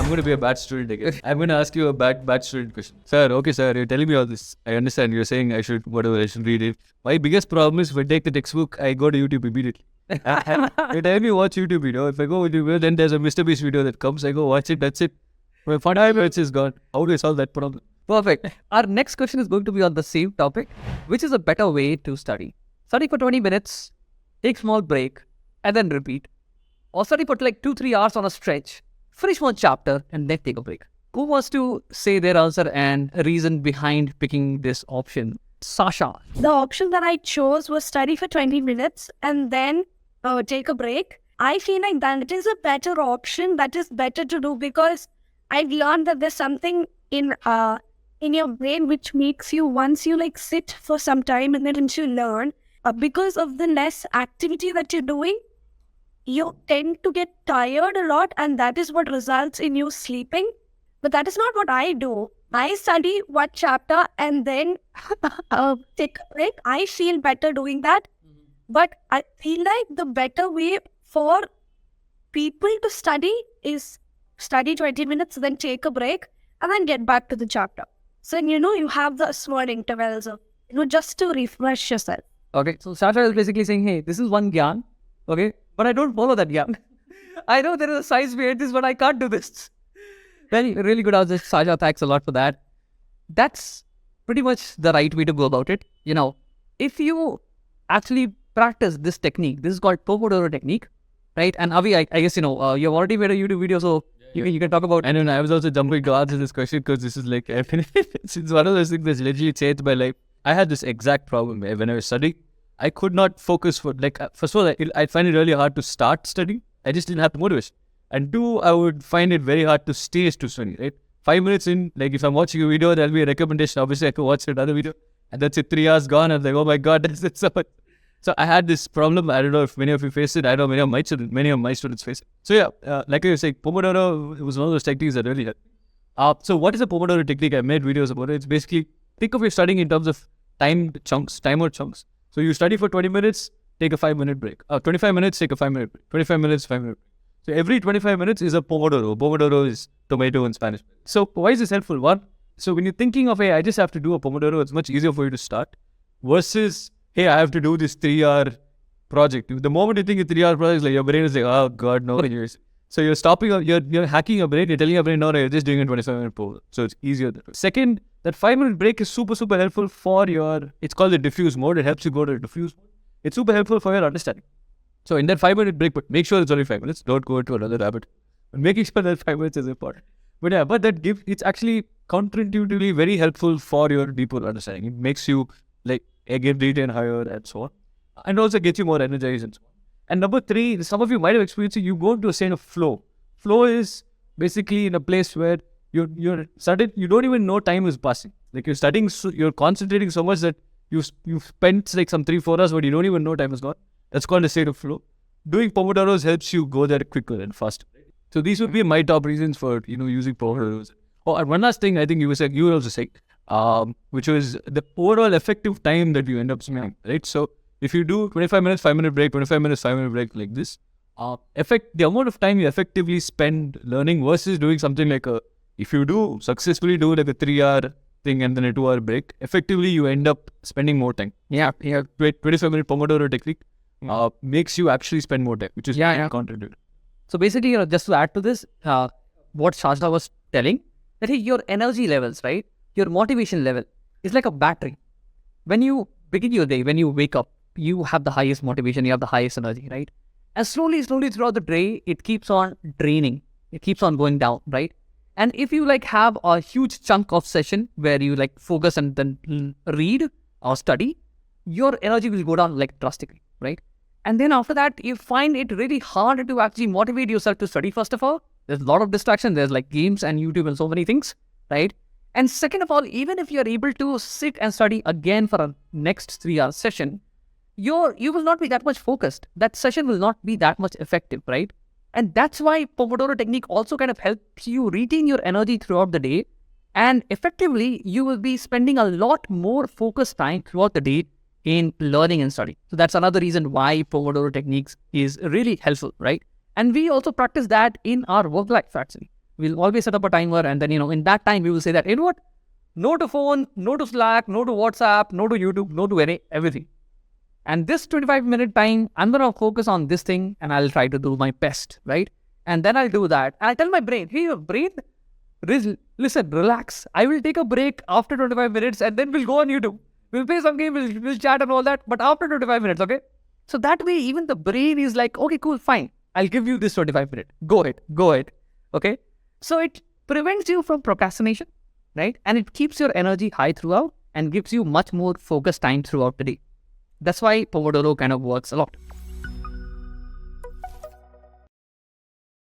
going to be a bad student again. I'm going to ask you a bad student question. Sir, okay, sir, you're telling me all this. I understand. You're saying I should read it. My biggest problem is if I take the textbook, I go to YouTube immediately. You tell me watch YouTube video. If I go to YouTube, then there's a Mr. Beast video that comes. I go watch it. That's it. My 5 minutes is gone. How do I solve that problem? Perfect. Our next question is going to be on the same topic. Which is a better way to study? Study for 20 minutes, take small break, and then repeat. Or study for like 2-3 hours on a stretch, finish one chapter, and then take a break. Who wants to say their answer and reason behind picking this option? Sasha. The option that I chose was study for 20 minutes and then take a break. I feel like that is a better option. That is better to do because I've learned that there's something in your brain which makes you, once you like sit for some time and then once you learn, because of the less activity that you're doing, you tend to get tired a lot, and that is what results in you sleeping. But that is not what I do. I study one chapter and then take a break. I feel better doing that. But I feel like the better way for people to study is study 20 minutes, then take a break, and then get back to the chapter. So, you have the small intervals of, just to refresh yourself. Okay, so Sasha is basically saying, hey, this is one gyan, okay, but I don't follow that gyan. I know there is a science behind this, but I can't do this. Really good answer, Sasha. Thanks a lot for that. That's pretty much the right way to go about it. If you actually practice this technique, this is called Pomodoro Technique, right? And Avi, I guess, you've already made a YouTube video, so you can talk about... I know, I was also jumping to answer this question because this is like, it's one of those things that's literally changed my life. I had this exact problem when I was studying. I could not focus for, first of all, I find it really hard to start studying. I just didn't have the motivation. And 2, I would find it very hard to stay to study, right? 5 minutes in, if I'm watching a video, there'll be a recommendation. Obviously, I could watch another video. And that's it, 3 hours gone. I'm like, oh my God, that's it. So I had this problem. I don't know if many of you face it. I know many of my students face it. So yeah, like I was saying, Pomodoro was one of those techniques that really helped. So what is a Pomodoro technique? I made videos about it. It's basically, think of your studying in terms of timer chunks. So you study for 20 minutes, take a 5-minute break. 25 minutes, take a 5-minute break. 25 minutes, 5-minute break. So every 25 minutes is a Pomodoro. Pomodoro is tomato in Spanish. So why is this helpful? One, so when you're thinking of, hey, I just have to do a Pomodoro, it's much easier for you to start versus, hey, I have to do this 3-hour project. The moment you think a 3-hour project, your brain is like, oh God, no. So you're stopping, you're hacking your brain, you're telling your brain, no, you're just doing a 25-minute Pomodoro. So it's easier. Second, that 5-minute break is super, super helpful for it's called the diffuse mode. It helps you go to diffuse mode. It's super helpful for your understanding. So in that 5-minute break, but make sure it's only 5 minutes. Don't go into another rabbit. And making sure that 5 minutes is important. But yeah, it's actually counterintuitively very helpful for your deeper understanding. It makes you again retain higher and so on. And also gets you more energized and so on. And number 3, some of you might have experienced it, you go into a state of flow. Flow is basically in a place where you're studying, you don't even know time is passing. You're studying, you're concentrating so much that you've spent some 3-4 hours, but you don't even know time is gone. That's called a state of flow. Doing Pomodoros helps you go there quicker and faster. So these would be my top reasons for using Pomodoros. Oh, and one last thing I think you were also saying, which was the overall effective time that you end up spending, right? So if you do 25 minutes, 5-minute break, 25 minutes, 5-minute break like this, the amount of time you effectively spend learning versus doing something if you successfully do a 3-hour thing and then a 2-hour break, effectively you end up spending more time. Yeah. 25-minute Pomodoro technique makes you actually spend more time, which is counterintuitive. So basically, just to add to this, what Sasha was telling, that your energy levels, right? Your motivation level is like a battery. When you begin your day, when you wake up, you have the highest motivation, you have the highest energy, right? And slowly throughout the day, it keeps on draining. It keeps on going down, right? And if you have a huge chunk of session where you focus and then read or study, your energy will go down drastically, right? And then after that, you find it really hard to actually motivate yourself to study. First of all, there's a lot of distraction. There's games and YouTube and so many things, right? And second of all, even if you're able to sit and study again for a next 3-hour session, you will not be that much focused. That session will not be that much effective, right? And that's why Pomodoro technique also kind of helps you retain your energy throughout the day. And effectively, you will be spending a lot more focused time throughout the day in learning and study. So that's another reason why Pomodoro techniques is really helpful, right? And we also practice that in our work life, actually. We'll always set up a timer, and then, in that time, we will say that, you know what? No to phone, no to Slack, no to WhatsApp, no to YouTube, no to everything. And this 25-minute time, I'm going to focus on this thing and I'll try to do my best, right? And then I'll do that. And I tell my brain, hey, your brain, listen, relax. I will take a break after 25 minutes and then we'll go on YouTube. We'll play some game, we'll chat and all that, but after 25 minutes, okay? So that way, even the brain is like, okay, cool, fine. I'll give you this 25 minutes. Go ahead, okay? So it prevents you from procrastination, right? And it keeps your energy high throughout and gives you much more focused time throughout the day. That's why Pomodoro kind of works a lot.